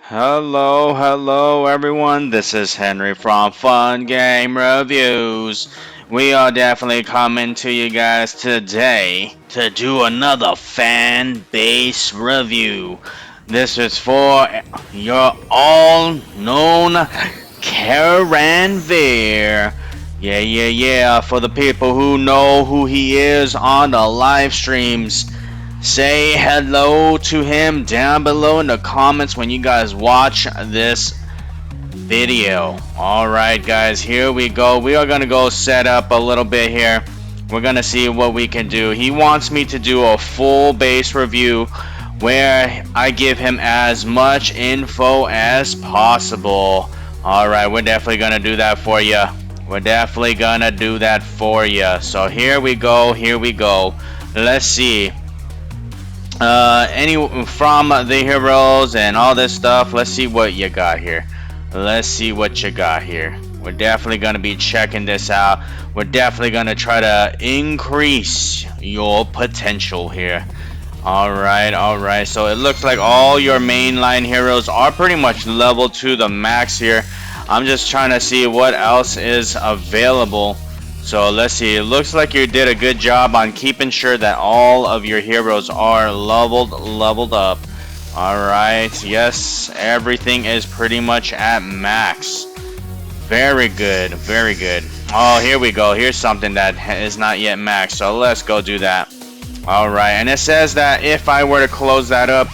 Hello everyone. This is Henry from Fun Game Reviews. We are definitely coming to you guys today to do another fan base review. This is for your all-known Karanveer. Yeah. For the people who know who he is on the live streams. Say hello to him down below in the comments when you guys watch this video. Alright guys, here we go. We are gonna go set up a little bit here. We're gonna see what we can do. He wants me to do a full base review where I give him as much info as possible. Alright, we're definitely gonna do that for you. So here we go. Let's see. Any from the heroes and all this stuff. Let's see what you got here. We're definitely gonna be checking this out. We're definitely gonna try to increase your potential here. Alright. So it looks like all your mainline heroes are pretty much level to the max here. I'm just trying to see what else is available. So let's see, it looks like you did a good job on keeping sure that all of your heroes are leveled up. Alright, yes, everything is pretty much at max. Very good. Oh, here we go. Here's something that is not yet max, so let's go do that. Alright, and it says that if I were to close that up,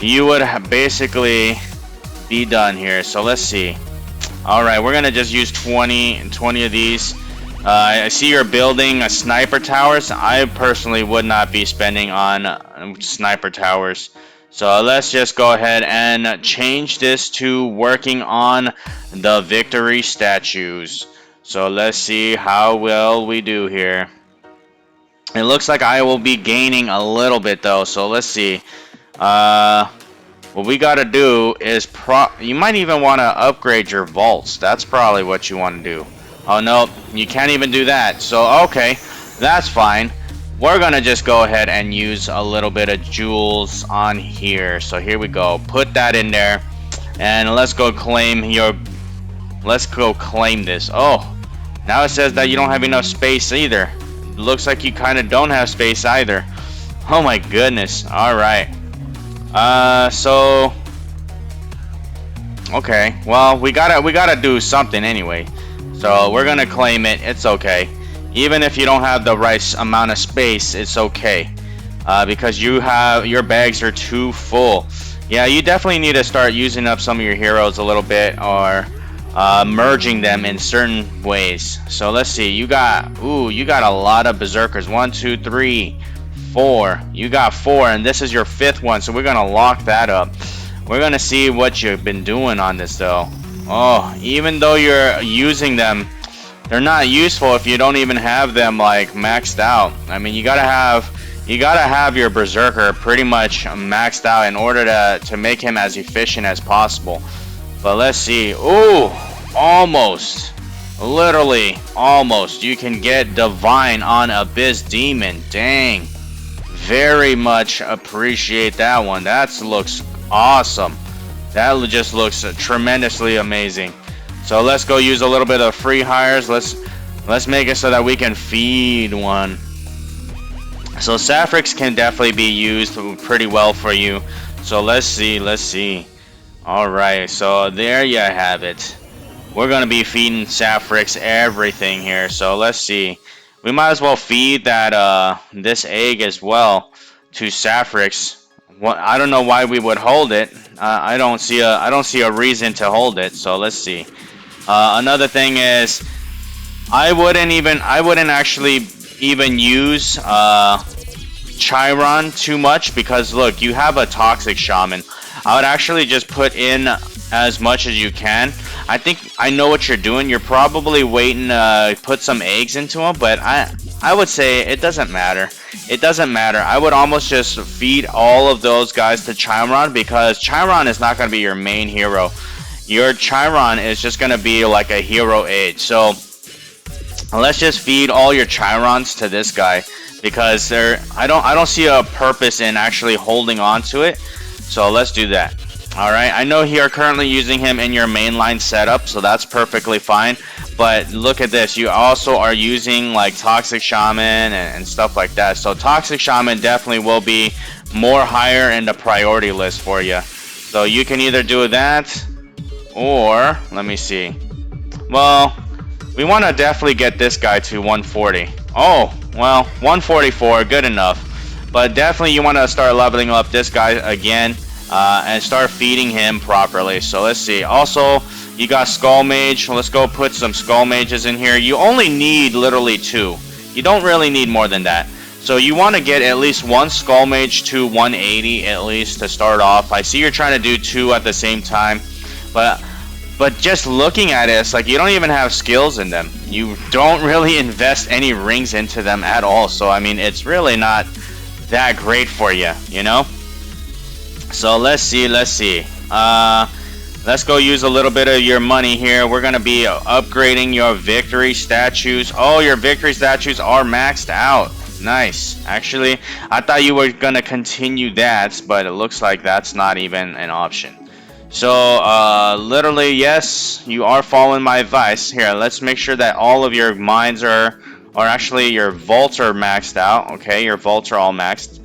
you would basically be done here. So let's see. Alright, we're gonna just use 20 of these. I see you're building a sniper towers. I personally would not be spending on sniper towers. So let's just go ahead and change this to working on the victory statues. So let's see how well we do here. It looks like I will be gaining a little bit though. So let's see. What we gotta do is you might even want to upgrade your vaults. That's probably what you want to do. Oh no, you can't even do that. So okay, that's fine. We're gonna just go ahead and use a little bit of jewels on here. So here we go. Put that in there, and let's go claim this. Oh, now it says that you don't have enough space either. Looks like you kind of don't have space either. Oh my goodness. All right. So okay. Well, we gotta do something anyway. So we're gonna claim it. It's okay. Even if you don't have the right amount of space, it's okay. Because your bags are too full. Yeah, you definitely need to start using up some of your heroes a little bit, or merging them in certain ways. So let's see. You got a lot of berserkers. 1, 2, 3, 4. You got 4, and this is your 5th one. So we're gonna lock that up. We're gonna see what you've been doing on this though. Oh, even though you're using them, they're not useful if you don't even have them like maxed out. I mean, you gotta have your berserker pretty much maxed out in order to make him as efficient as possible. But let's see. Ooh, almost, literally almost. You can get divine on Abyss Demon. Dang, very much appreciate that one. That looks awesome. That just looks tremendously amazing. So let's go use a little bit of free hires. Let's make it so that we can feed one. So Sapphirex can definitely be used pretty well for you. So let's see. Alright, so there you have it. We're gonna be feeding Sapphirex everything here. So let's see. We might as well feed that this egg as well to Sapphirex. I don't know why we would hold it. I don't see a reason to hold it. So let's see. Another thing is, I wouldn't actually even use Chiron too much, because look, you have a toxic shaman. I would actually just put in as much as you can. I think I know what you're doing. You're probably waiting to put some eggs into them, but I would say it doesn't matter. I would almost just feed all of those guys to Chiron, because Chiron is not going to be your main hero. Your Chiron is just going to be like a hero aid. So let's just feed all your Chirons to this guy, because I don't see a purpose in actually holding on to it. So let's do that. Alright, I know you're currently using him in your mainline setup, so that's perfectly fine. But look at this, you also are using like Toxic Shaman and stuff like that. So Toxic Shaman definitely will be more higher in the priority list for you. So you can either do that, or, let me see. Well, we want to definitely get this guy to 140. Oh, well, 144, good enough. But definitely you want to start leveling up this guy again. And start feeding him properly. So let's see. Also, you got Skull Mage. Let's go put some Skull Mages in here. You only need literally 2. You don't really need more than that. So you want to get at least 1 Skull Mage to 180 at least to start off. I see you're trying to do 2 at the same time, but just looking at it, it's like you don't even have skills in them. You don't really invest any rings into them at all. So I mean, it's really not that great for you, you know? So let's see. Let's go use a little bit of your money here. We're gonna be upgrading your victory statues. Oh, your victory statues are maxed out. Nice. Actually, I thought you were gonna continue that, but it looks like that's not even an option. So literally, yes, you are following my advice. Here, let's make sure that all of your mines are, or actually your vaults are maxed out. Okay, your vaults are all maxed.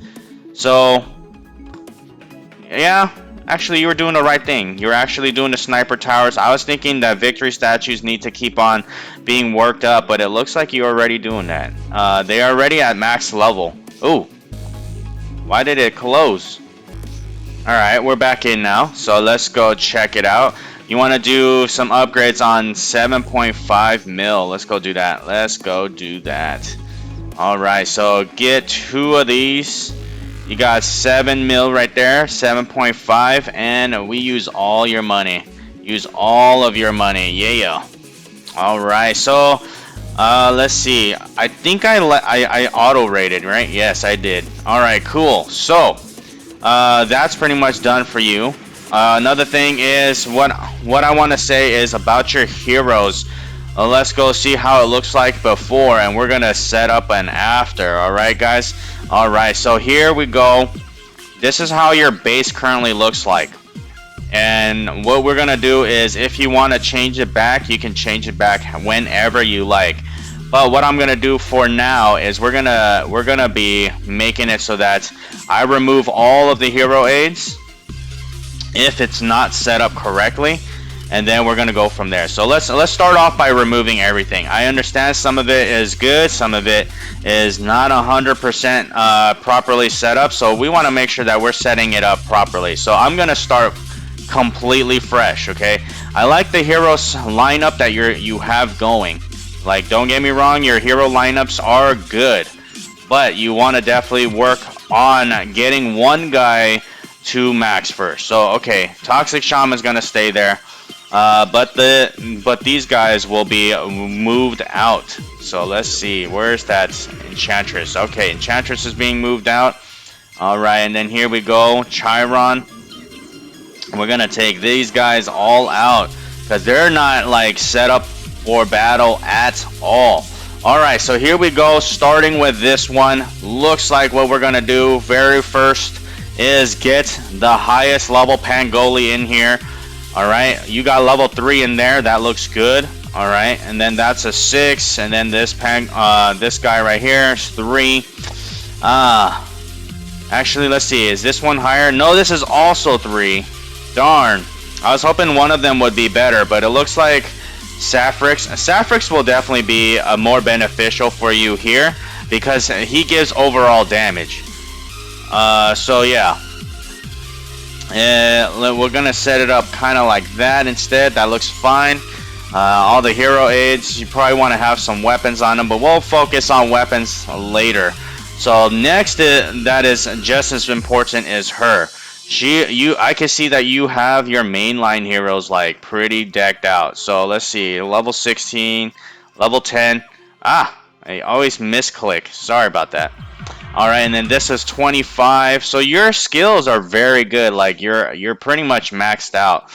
So yeah, actually you were doing the right thing. You're actually doing the sniper towers. I was thinking that victory statues need to keep on being worked up, but it looks like you're already doing that. They are already at max level. Ooh, why did it close? Alright, we're back in now, so let's go check it out. You want to do some upgrades on 7.5 mil. Let's go do that. Let's go do that. Alright, so get 2 of these. You got 7 mil right there, 7.5, and we use all your money. Use all of your money, yeah. All right, so let's see. I think I auto rated, right? Yes, I did. All right, cool. So that's pretty much done for you. Another thing is what I want to say is about your heroes. Let's go see how it looks like before, and we're gonna set up an after. All right, guys. All right, so here we go. This is how your base currently looks like, and what we're gonna do is, if you want to change it back, you can change it back whenever you like. But what I'm gonna do for now is we're gonna be making it so that I remove all of the hero aids if it's not set up correctly. And then we're gonna go from there. So let's start off by removing everything. I understand some of it is good, some of it is not 100% properly set up. So we want to make sure that we're setting it up properly. So I'm gonna start completely fresh. Okay, I like the heroes lineup that you have going. Like, don't get me wrong, your hero lineups are good, but you want to definitely work on getting one guy to max first. So okay, Toxic Shaman's gonna stay there. But these guys will be moved out. So let's see, where's that Enchantress? Okay, Enchantress is being moved out. All right, and then here we go, Chiron. We're gonna take these guys all out because they're not like set up for battle at all. All right, so here we go, starting with this one. Looks like what we're gonna do very first is get the highest level Pangoli in here. All right, you got level 3 in there. That looks good. All right, and then that's a 6, and then this guy right here is 3. Actually, let's see. Is this one higher? No, this is also 3. Darn. I was hoping one of them would be better, but it looks like Sapphrix will definitely be more beneficial for you here because he gives overall damage. So yeah. We're gonna set it up kind of like that instead. That looks fine. All the hero aids, you probably want to have some weapons on them, but we'll focus on weapons later. So next that is just as important is her. I can see that you have your mainline heroes like pretty decked out. So let's see, level 16, level 10. I always misclick. Sorry about that. All right, and then this is 25. So your skills are very good. Like you're pretty much maxed out.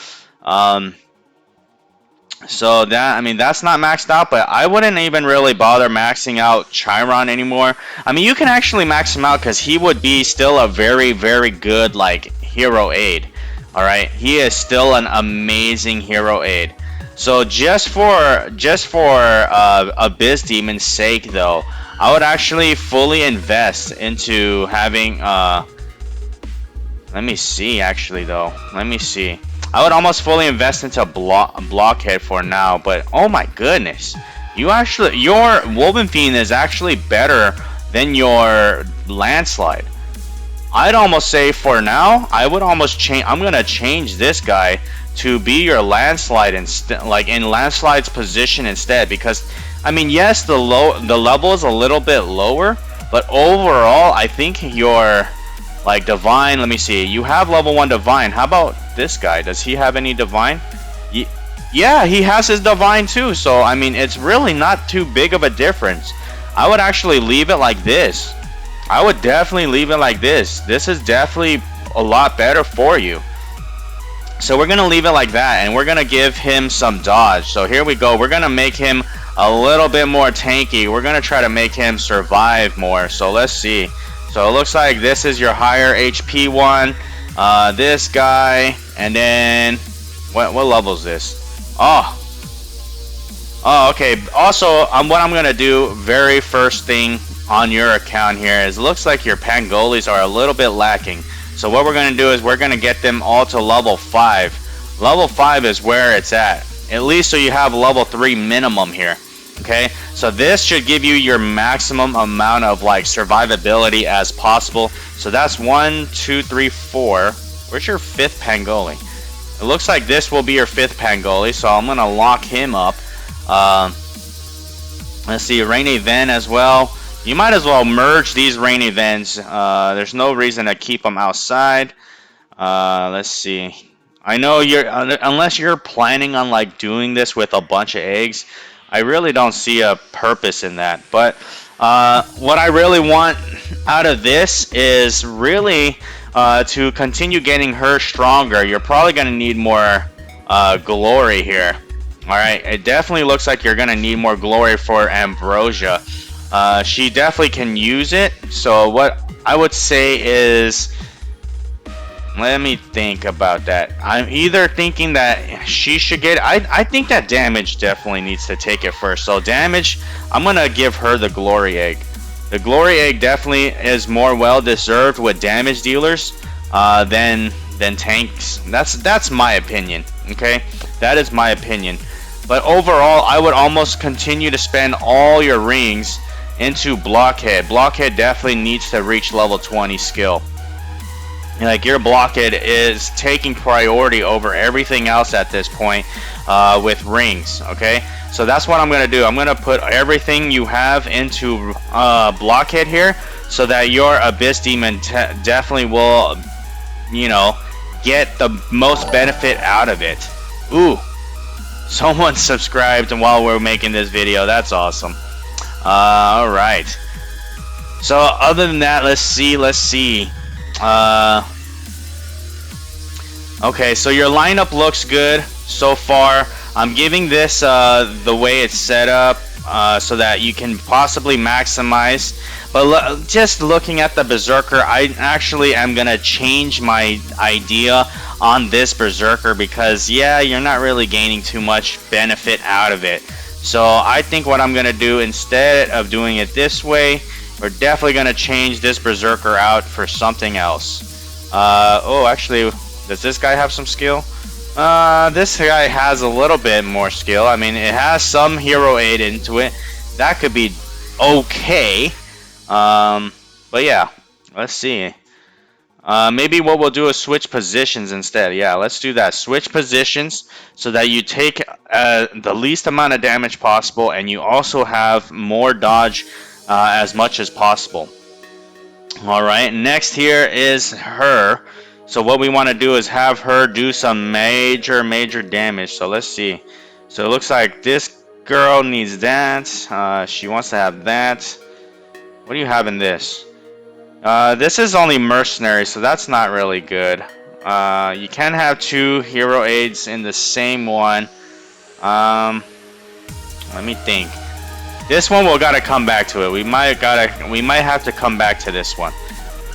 So that, I mean, that's not maxed out, but I wouldn't even really bother maxing out Chiron anymore. I mean, you can actually max him out because he would be still a very, very good like hero aid. All right, he is still an amazing hero aid. So just for Abyss Demon's sake, though, I would actually fully invest into having let me see, actually, though. Let me see. I would almost fully invest into Blockhead for now, but oh my goodness. Your Woven Fiend is actually better than your Landslide. I'd almost say for now, I would almost change. I'm gonna change this guy to be your Landslide instead, like in Landslide's position instead, because I mean, yes, the level is a little bit lower, but overall, I think your like Divine. Let me see. You have level 1 Divine. How about this guy? Does he have any Divine? Yeah, he has his Divine too. So I mean, it's really not too big of a difference. I would actually leave it like this. I would definitely leave it like this. This is definitely a lot better for you. So we're gonna leave it like that, and we're gonna give him some dodge. So here we go. We're gonna make him a little bit more tanky. We're gonna try to make him survive more. So let's see. So it looks like this is your higher HP one. This guy, and then what level is this? Oh, okay. Also, what I'm gonna do very first thing on your account here is, it looks like your Pangolis are a little bit lacking. So what we're gonna do is we're gonna get them all to level 5. Level 5 is where it's at least, so you have level 3 minimum here. Okay, so this should give you your maximum amount of like survivability as possible. So that's 1, 2, 3, 4. Where's your 5th Pangoli? It looks like this will be your 5th Pangoli, so I'm gonna lock him up. Let's see, Rainy Ven as well. You might as well merge these Rainy Vens. There's no reason to keep them outside. Let's see. I know unless you're planning on like doing this with a bunch of eggs, I really don't see a purpose in that. But what I really want out of this is really to continue getting her stronger. You're probably going to need more glory here. Alright, it definitely looks like you're going to need more glory for Ambrosia. She definitely can use it. So what I would say is, let me think about that. I'm either thinking that she should get, I think that damage definitely needs to take it first. So damage, I'm gonna give her the glory egg. The glory egg definitely is more well deserved with damage dealers than tanks. That's my opinion. Okay, that is my opinion. But overall, I would almost continue to spend all your rings into Blockhead. Blockhead definitely needs to reach level 20 skill. Like, your Blockhead is taking priority over everything else at this point with rings. Okay, so that's what I'm gonna do. I'm gonna put everything you have into Blockhead here, so that your Abyss Demon definitely will, you know, get the most benefit out of it. Ooh, someone subscribed while we're making this video. That's awesome. All right. So other than that, let's see. Okay, so your lineup looks good so far. I'm giving this the way it's set up so that you can possibly maximize. But just looking at the Berserker, I actually am gonna change my idea on this Berserker, because yeah, you're not really gaining too much benefit out of it. So I think what I'm gonna do, instead of doing it this way, we're definitely gonna change this Berserker out for something else. Oh, actually, does this guy have some skill? This guy has a little bit more skill. I mean, it has some hero aid into it. That could be okay. But yeah, let's see. Maybe what we'll do is switch positions instead. Yeah, let's do that. Switch positions so that you take the least amount of damage possible, and you also have more dodge as much as possible. Alright, next here is her. So what we want to do is have her do some major damage. So let's see. So it looks like this girl needs that. She wants to have that. What do you have in this? This is only mercenary, so that's not really good. You can have 2 hero aids in the same one. Let me think. This one, we'll gotta come back to it. We might have to come back to this one.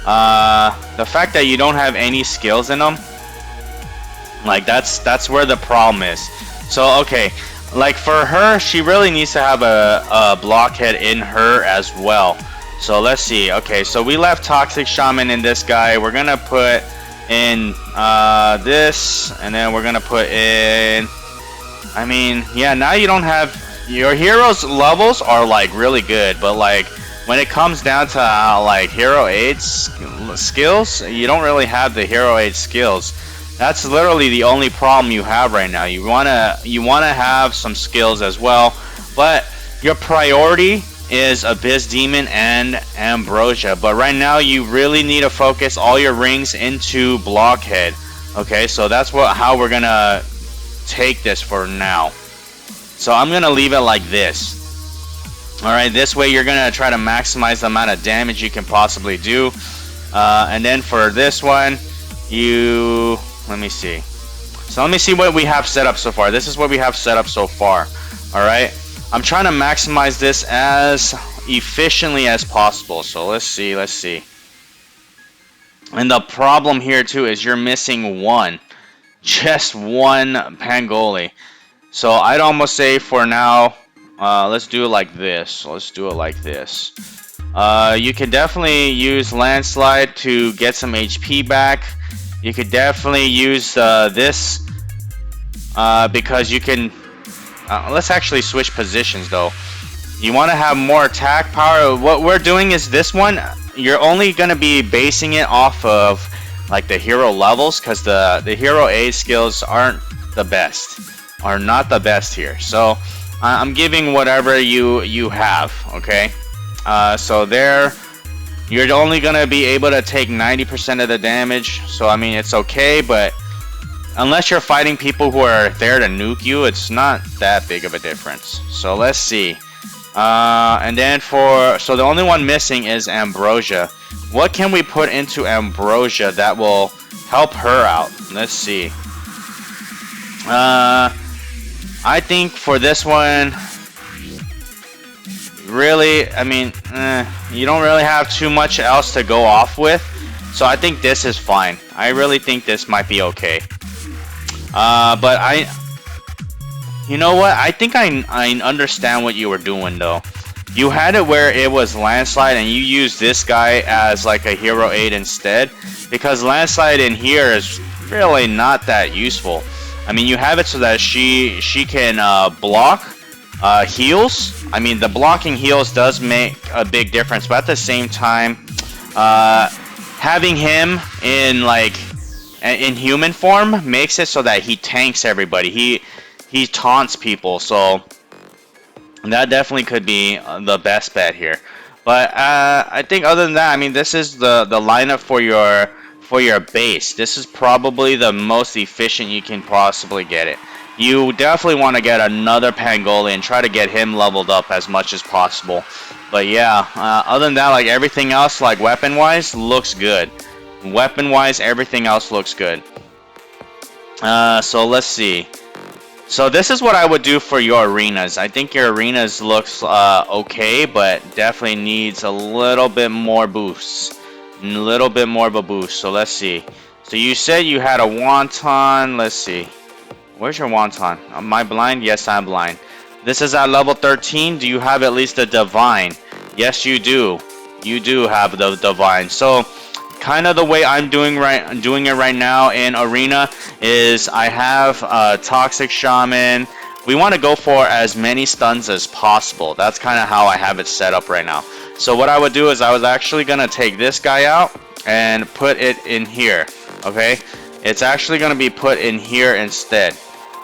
The fact that you don't have any skills in them, Like that's where the problem is. So okay, like for her, she really needs to have a blockhead in her as well. So let's see. Okay, so we left Toxic Shaman in this guy. We're gonna put in this, and then we're gonna put in. I mean, yeah. Now you don't have your heroes' levels are like really good, but like when it comes down to like hero aid skills, you don't really have the hero aid skills. That's literally the only problem you have right now. You wanna have some skills as well, but your priority is Abyss Demon and Ambrosia. But right now you really need to focus all your rings into Blockhead. Okay, so that's how we're gonna take this for now. So I'm gonna leave it like this. Alright, this way you're gonna try to maximize the amount of damage you can possibly do. And then for this one, let me see. So let me see what we have set up so far. This is what we have set up so far. Alright, I'm trying to maximize this as efficiently as possible. So let's see. And the problem here too is you're missing just one Pangoli. So I'd almost say for now, let's do it like this. You can definitely use Landslide to get some HP back. You could definitely use this because you can. Let's actually switch positions though. You want to have more attack power. What we're doing is this one. You're only going to be basing it off of like the hero levels, because the hero A skills aren't the best. Are not the best here. So I'm giving whatever you have. Okay. So there. You're only going to be able to take 90% of the damage. So, I mean, it's okay. But unless you're fighting people who are there to nuke you, it's not that big of a difference. So, let's see. And then so the only one missing is Ambrosia. What can we put into Ambrosia that will help her out? Let's see. I think for this one, really, I mean, you don't really have too much else to go off with, so I think this is fine. I really think this might be okay. But you know what? I think I understand what you were doing though. You had it where it was Landslide, and you used this guy as like a hero aid instead, because Landslide in here is really not that useful. I mean, you have it so that she can block. Heals. I mean, the blocking heals does make a big difference, but at the same time, having him in human form makes it so that he tanks everybody. He taunts people, so that definitely could be the best bet here. But I think other than that, I mean, this is the lineup for your base. This is probably the most efficient you can possibly get it. You definitely want to get another Pangoli and try to get him leveled up as much as possible. But yeah, other than that, like everything else, like weapon-wise, looks good. Weapon-wise, everything else looks good. So let's see. So this is what I would do for your arenas. I think your arenas looks okay, but definitely needs a little bit more boosts. A little bit more of a boost. So let's see. So you said you had a Wonton. Let's see. Where's your Wonton? Am I blind? Yes, I'm blind. This is at level 13. Do you have at least a Divine? Yes, you do. You do have the Divine. So, kind of the way I'm doing it right now in Arena is I have Toxic Shaman. We want to go for as many stuns as possible. That's kind of how I have it set up right now. So what I would do is I was actually going to take this guy out and put it in here. Okay? It's actually going to be put in here instead.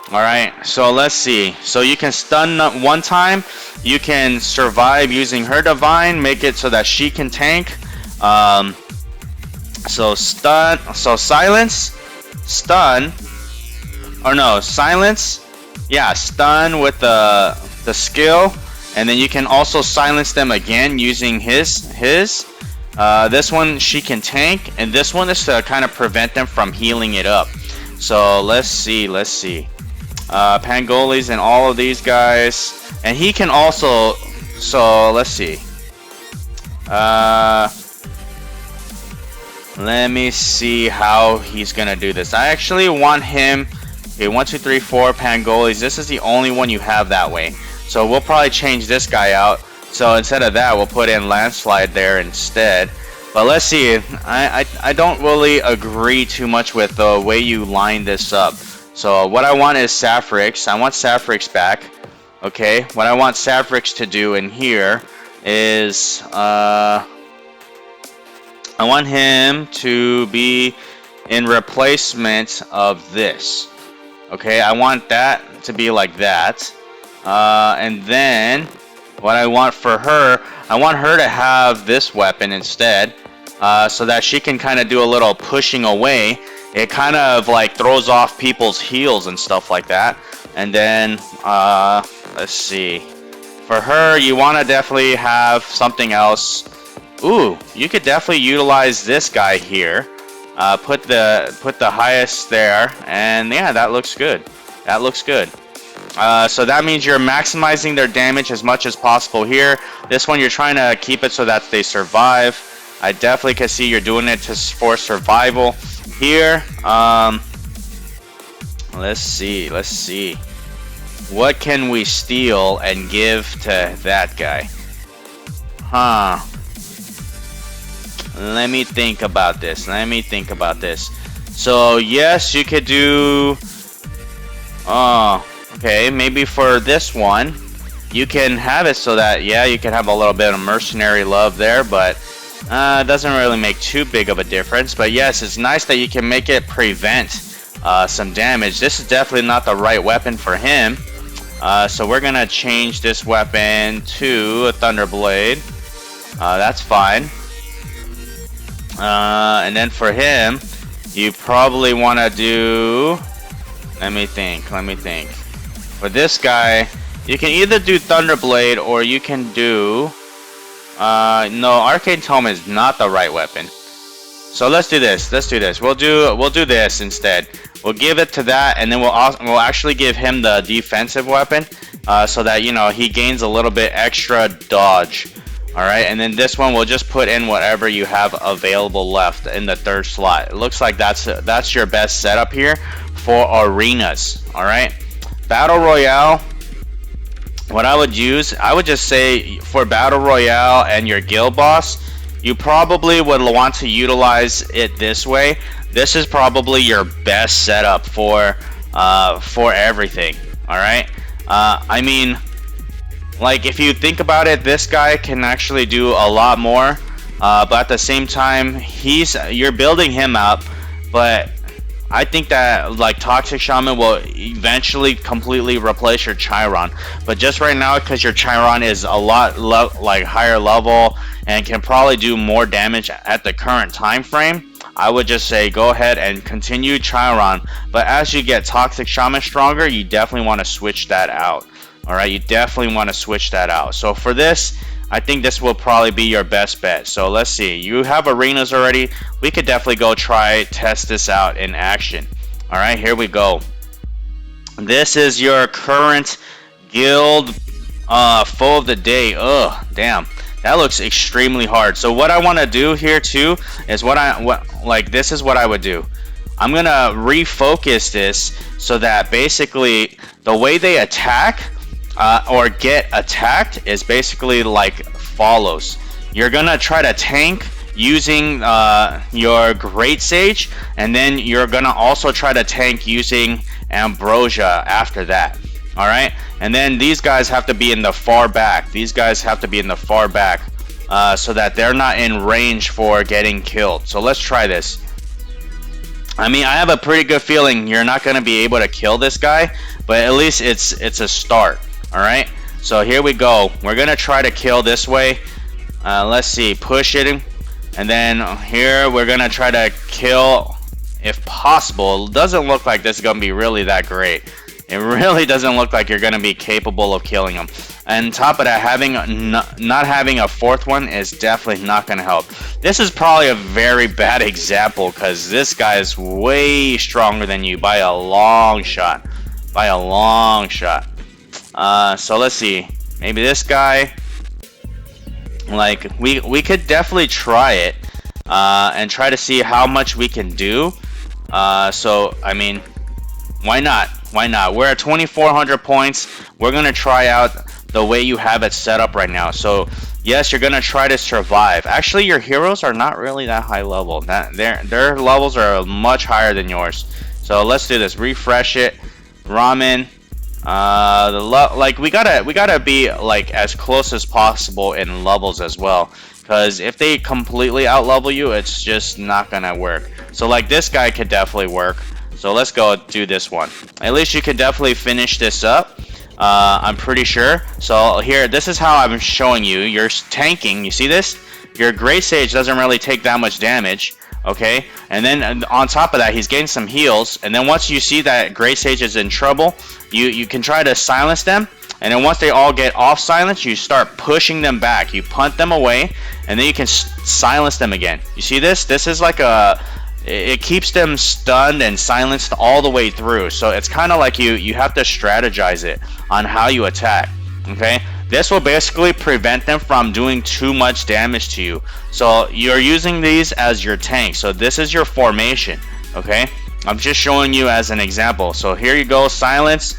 Alright, so let's see. So you can stun one time. You can survive using her Divine. Make it so that she can tank. So stun. So silence. Stun. Or no, silence. Yeah, stun with the skill. And then you can also silence them again using his. This one she can tank. And this one is to kind of prevent them from healing it up. So let's see. Pangolis and all of these guys, and he can also. So let's see. Let Let me see how he's gonna do this. I actually want him. Okay, 1, 2, 3, 4 Pangolis. This is the only one you have that way. So we'll probably change this guy out. So instead of that, we'll put in Landslide there instead. But let's see. I don't really agree too much with the way you line this up. So what I want is Sapphirex. I want Sapphirex back. Okay. What I want Sapphirex to do in here is I want him to be in replacement of this. Okay, I want that to be like that. And then what I want for her, I want her to have this weapon instead, so that she can kind of do a little pushing away. It kind of like throws off people's heals and stuff like that. And then let's see, for her you want to definitely have something else. Ooh, you could definitely utilize this guy here. Put the highest there, and yeah, that looks good. That looks good. So that means you're maximizing their damage as much as possible here. This one you're trying to keep it so that they survive. I definitely can see you're doing it for survival here. Let's see. What can we steal and give to that guy? Huh. Let me think about this. So yes, you could do. Oh, okay. Maybe for this one, you can have it so that you can have a little bit of mercenary love there, but it doesn't really make too big of a difference. But yes, it's nice that you can make it prevent some damage. This is definitely not the right weapon for him. So we're gonna change this weapon to a Thunderblade. That's fine. And then for him, you probably want to do. Let me think. For this guy, you can either do Thunderblade or you can do. No, Arcane Tome is not the right weapon. So let's do this. We'll do this instead. We'll give it to that, and then we'll actually give him the defensive weapon, so that he gains a little bit extra dodge. All right, and then this one we'll just put in whatever you have available left in the third slot. It looks like that's your best setup here for arenas. All right, Battle Royale. What I would just say for Battle Royale and your guild boss, you probably would want to utilize it this way. This is probably your best setup for everything. All right, I mean, like, if you think about it, this guy can actually do a lot more, but at the same time, you're building him up. But I think that like Toxic Shaman will eventually completely replace your Chiron. But just right now, because your Chiron is a lot like higher level and can probably do more damage at the current time frame, I would just say go ahead and continue Chiron. But as you get Toxic Shaman stronger, you definitely want to switch that out. Alright, you definitely want to switch that out. So for this, I think this will probably be your best bet. So let's see. You have arenas already. We could definitely go test this out in action. Alright, here we go. This is your current guild foe of the day. Ugh, damn. That looks extremely hard. So what I want to do here too is this is what I would do. I'm going to refocus this so that basically the way they attack or get attacked is basically like follows. You're gonna try to tank using your Great Sage, and then you're gonna also try to tank using Ambrosia after that. All right, and then these guys have to be in the far back. So that they're not in range for getting killed. So let's try this. I mean, I have a pretty good feeling you're not going to be able to kill this guy, but at least it's a start. All right, so here we go. We're going to try to kill this way. Let's see, push it, and then here we're going to try to kill if possible. It doesn't look like this is going to be really that great. It really doesn't look like you're going to be capable of killing him. And on top of that, not having a fourth one is definitely not going to help. This is probably a very bad example because this guy is way stronger than you by a long shot. So let's see. Maybe this guy. Like, we could definitely try it. and try to see how much we can do. So I mean, why not? Why not? We're at 2,400 points. We're gonna try out the way you have it set up right now. So yes, you're gonna try to survive. Actually, your heroes are not really that high level. Their levels are much higher than yours. So let's do this. Refresh it. Ramen. Like we gotta be like as close as possible in levels as well. Because if they completely out level you, it's just not gonna work. So like this guy could definitely work. So let's go do this one. At least you can definitely finish this up. I'm pretty sure. So here, this is how I'm showing you. You're tanking. You see this? Your Great Sage doesn't really take that much damage. Okay, and then on top of that, he's getting some heals. And then once you see that Great Sage is in trouble, you can try to silence them. And then once they all get off silence, you start pushing them back. You punt them away, and then you can silence them again. You see this? This is like it keeps them stunned and silenced all the way through. So it's kind of like you have to strategize it on how you attack. Okay, this will basically prevent them from doing too much damage to you. So you're using these as your tank. So this is your formation. Okay, I'm just showing you as an example. So here you go, silence.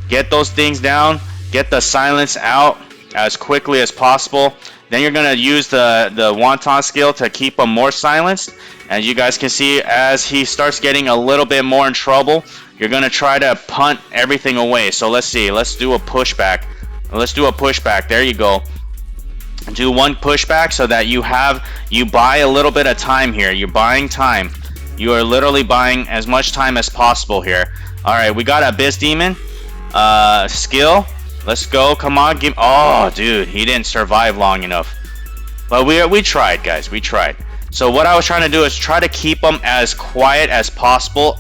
Get those things down. Get the silence out as quickly as possible. Then you're gonna use the wonton skill to keep them more silenced. As you guys can see, as he starts getting a little bit more in trouble, you're gonna try to punt everything away. So let's see. Let's do a pushback. Let's do a pushback. There you go. Do one pushback so that you buy a little bit of time here. You're buying time. You are literally buying as much time as possible here. All right, we got Abyss Demon skill. Let's go. Come on. Oh, dude, he didn't survive long enough. But we tried, guys. We tried. So what I was trying to do is try to keep them as quiet as possible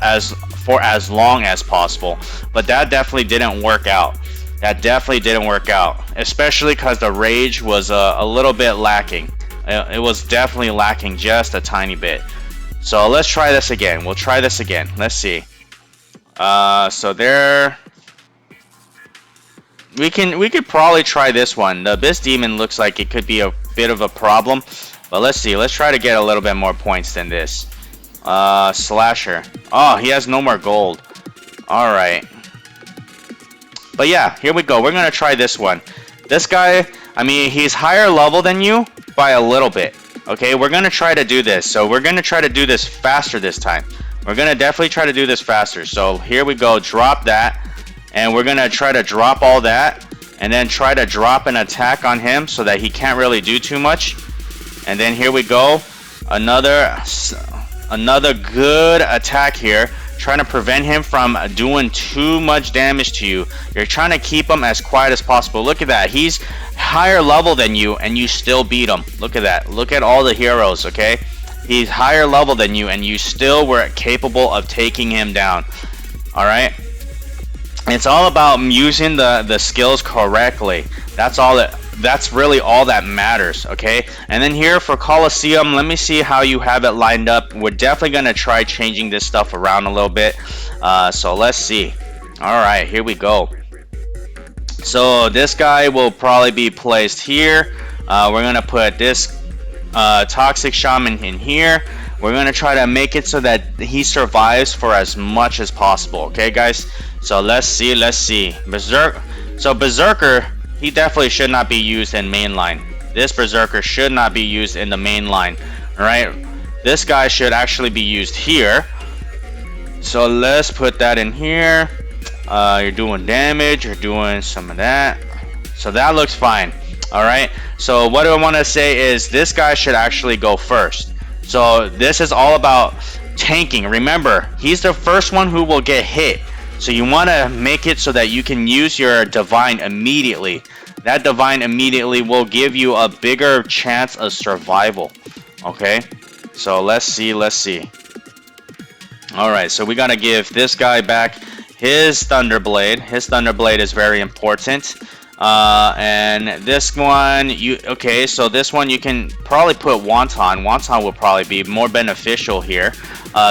for as long as possible. But that definitely didn't work out. That definitely didn't work out. Especially because the rage was a little bit lacking. It was definitely lacking just a tiny bit. So let's try this again. We'll try this again. Let's see. So there... We could probably try this one. The Abyss Demon looks like it could be a bit of a problem. But let's see. Let's try to get a little bit more points than this. Slasher. Oh, he has no more gold. Alright. But yeah, here we go. We're going to try this one. This guy, I mean, he's higher level than you by a little bit. Okay, we're going to try to do this. So we're going to try to do this faster this time. We're going to definitely try to do this faster. So here we go. Drop that. And we're going to try to drop all that. And then try to drop an attack on him so that he can't really do too much. And then here we go. Another good attack here. Trying to prevent him from doing too much damage to you. You're trying to keep him as quiet as possible. Look at that. He's higher level than you and you still beat him. Look at that. Look at all the heroes, okay? He's higher level than you and you still were capable of taking him down. Alright? It's all about using the skills correctly. That's really all that matters, okay? And then here for Colosseum, let me see how you have it lined up. We're definitely going to try changing this stuff around a little bit. So let's see. Alright, here we go. So this guy will probably be placed here. We're going to put this Toxic Shaman in here. We're going to try to make it so that he survives for as much as possible, okay guys? So let's see. Berserker, he definitely should not be used in mainline. This Berserker should not be used in the mainline. Alright, this guy should actually be used here. So let's put that in here. You're doing damage, you're doing some of that. So that looks fine. Alright, so what I want to say is this guy should actually go first. So this is all about tanking. Remember, he's the first one who will get hit. So you want to make it so that you can use your Divine immediately. That Divine immediately will give you a bigger chance of survival. Okay? So let's see. Alright, so we got to give this guy back his Thunderblade. His Thunderblade is very important. And this one, okay, so this one you can probably put Wonton. Wonton will probably be more beneficial here,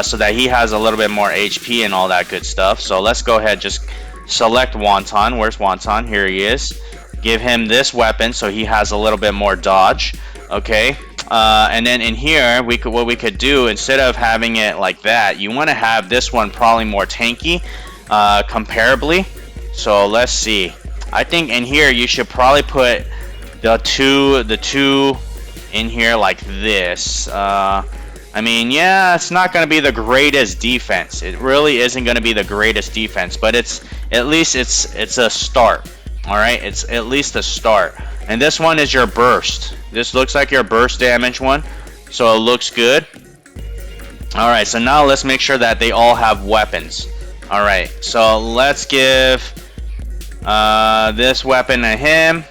so that he has a little bit more HP and all that good stuff. So let's go ahead, just select Wonton. Where's Wonton? Here he is. Give him this weapon so he has a little bit more dodge. Okay, And then in here, what we could do, instead of having it like that, you want to have this one probably more tanky, comparably. So let's see. I think in here you should probably put the two in here like this. I mean, yeah, it's not going to be the greatest defense. It really isn't going to be the greatest defense, but it's at least it's a start. All right, it's at least a start. And this one is your burst. This looks like your burst damage one, so it looks good. All right, so now let's make sure that they all have weapons. All right, so let's give this weapon to him,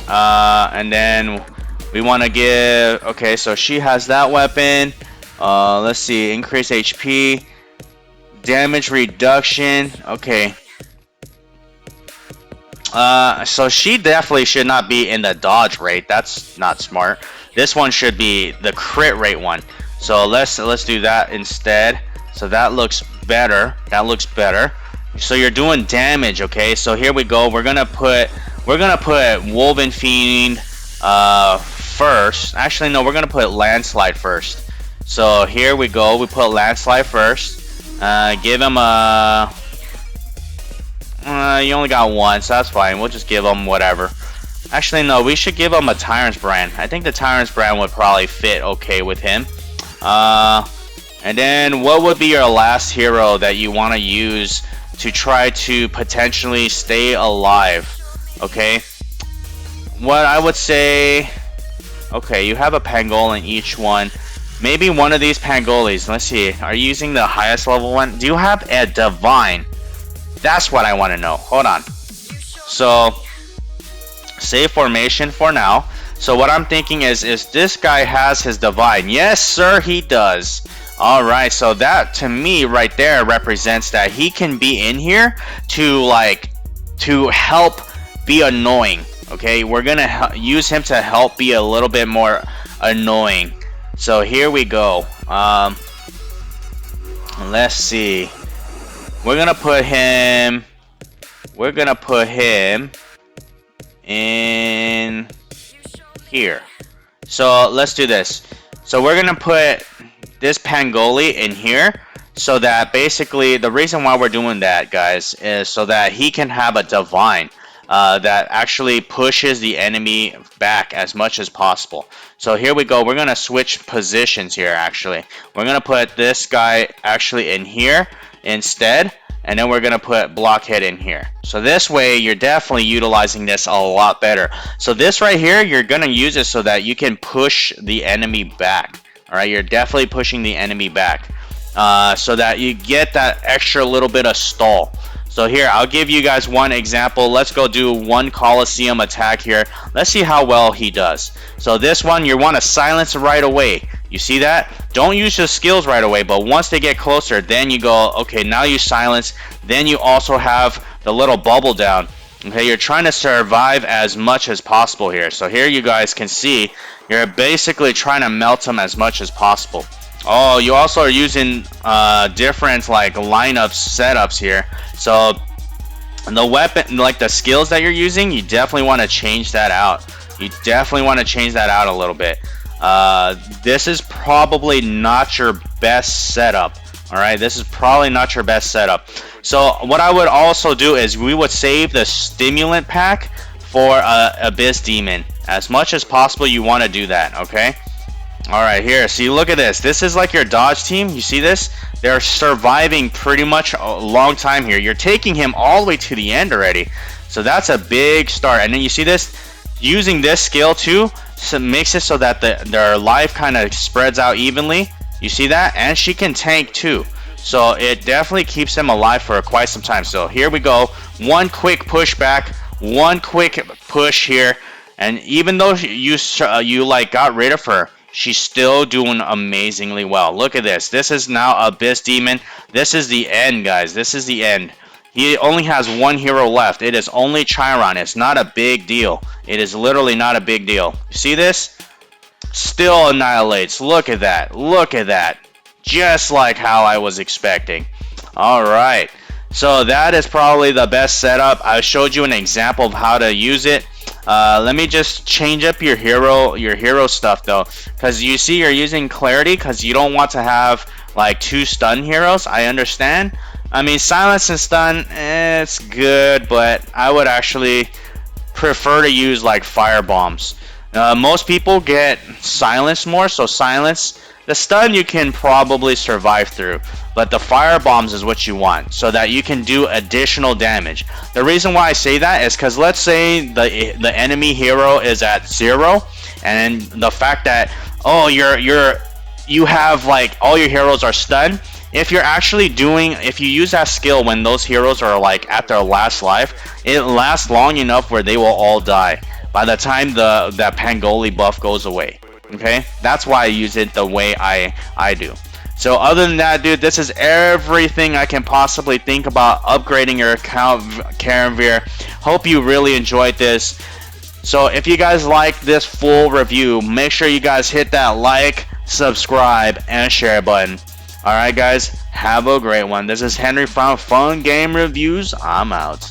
and then we want to give. Okay, so she has that weapon. Let's see, increase HP, damage reduction. Okay. So she definitely should not be in the dodge rate. That's not smart. This one should be the crit rate one. So let's do that instead. So that looks better. That looks better. So you're doing damage, okay? So here we go. We're gonna put Woven Fiend first. Actually, no, we're gonna put Landslide first. So here we go. We put Landslide first. Give him a. You only got one, so that's fine. We'll just give him whatever. Actually, no, we should give him a Tyrant's Brand. I think the Tyrant's Brand would probably fit okay with him. And then what would be your last hero that you want to use to try to potentially stay alive? Okay. What I would say... Okay, you have a Pangol in each one. Maybe one of these Pangolis. Let's see. Are you using the highest level one? Do you have a Divine? That's what I want to know. Hold on. So, save formation for now. So what I'm thinking is this guy has his Divine? Yes, sir, he does. Alright, so that to me right there represents that he can be in here to help be annoying. Okay, we're gonna use him to help be a little bit more annoying. So here we go. Let's see. We're gonna put him in here. So let's do this. So we're gonna put this Pangoli in here, so that basically the reason why we're doing that, guys, is so that he can have a Divine that actually pushes the enemy back as much as possible. So here we go. We're gonna switch positions here. Actually, we're gonna put this guy actually in here instead, and then we're gonna put Blockhead in here. So this way you're definitely utilizing this a lot better. So this right here, you're gonna use it so that you can push the enemy back. All right, you're definitely pushing the enemy back, so that you get that extra little bit of stall. So here, I'll give you guys one example. Let's go do one Coliseum attack here. Let's see how well he does. So this one, you want to silence right away. You see that? Don't use your skills right away, but once they get closer, then you go, okay, now you silence. Then you also have the little bubble down. Okay, you're trying to survive as much as possible here. So here you guys can see, you're basically trying to melt them as much as possible. Oh, you also are using different like lineups, setups here. So the weapon, like the skills that you're using, you definitely want to change that out. You definitely want to change that out a little bit. This is probably not your best setup. All right, this is probably not your best setup. So what I would also do is we would save the stimulant pack for Abyss Demon. As much as possible, you want to do that, okay? All right, here, see, look at this. This is like your dodge team. You see this? They're surviving pretty much a long time here. You're taking him all the way to the end already. So that's a big start. And then you see this? Using this skill too, so makes it so that their life kind of spreads out evenly. You see that? And she can tank too. So it definitely keeps them alive for quite some time. So here we go. One quick push back. One quick push here. And even though you like got rid of her, she's still doing amazingly well. Look at this. This is now Abyss Demon. This is the end, guys. This is the end. He only has one hero left. It is only Chiron. It's not a big deal. It is literally not a big deal. See this? Still annihilates. Look at that. Look at that. Just like how I was expecting. Alright. So that is probably the best setup. I showed you an example of how to use it. Let me just change up your hero stuff though, because you see you're using clarity because you don't want to have like 2 stun heroes. I understand. I mean, silence and stun, it's good, but I would actually prefer to use like fire bombs. Most people get silence more, so silence. The stun you can probably survive through, but the fire bombs is what you want, so that you can do additional damage. The reason why I say that is because let's say the enemy hero is at 0, and the fact that you have like all your heroes are stunned. If you use that skill when those heroes are like at their last life, it lasts long enough where they will all die by the time that Pangoli buff goes away. Okay, that's why I use it the way I do. So other than that, dude, this is everything I can possibly think about upgrading your account, Karanveer. Hope you really enjoyed this. So if you guys like this full review, make sure you guys hit that like, subscribe, and share button. Alright guys, have a great one. This is Henry from Fun Game Reviews. I'm out.